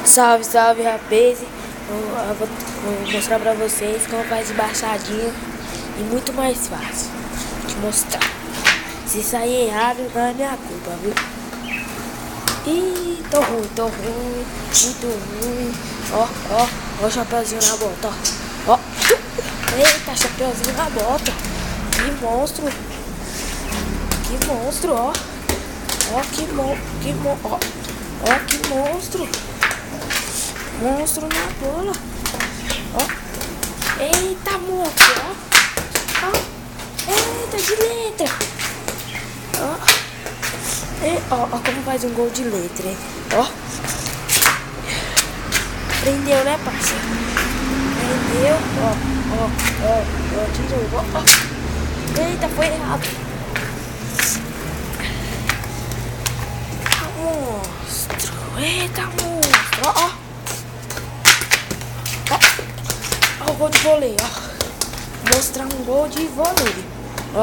Salve, salve, rapaz. Eu vou mostrar pra vocês como faz embaixadinha e muito mais fácil. Vou te mostrar. Se sair errado, não é minha culpa, viu? Ih, tô ruim, muito ruim. Ó, chapeuzinho na bota, ó. Eita, chapeuzinho na bota. Que monstro, ó. Ó, que monstro. Monstro na bola. Ó. Eita, monstro, ó. Eita, de letra. Ó, como faz um gol de letra, hein? Ó. Prendeu, né, parceiro? Prendeu. Ó, de novo, ó. Eita, foi errado. Monstro. Eita, monstro. Ó. Ó, o gol de vôlei, ó. Mostrar um gol de vôlei. Ó.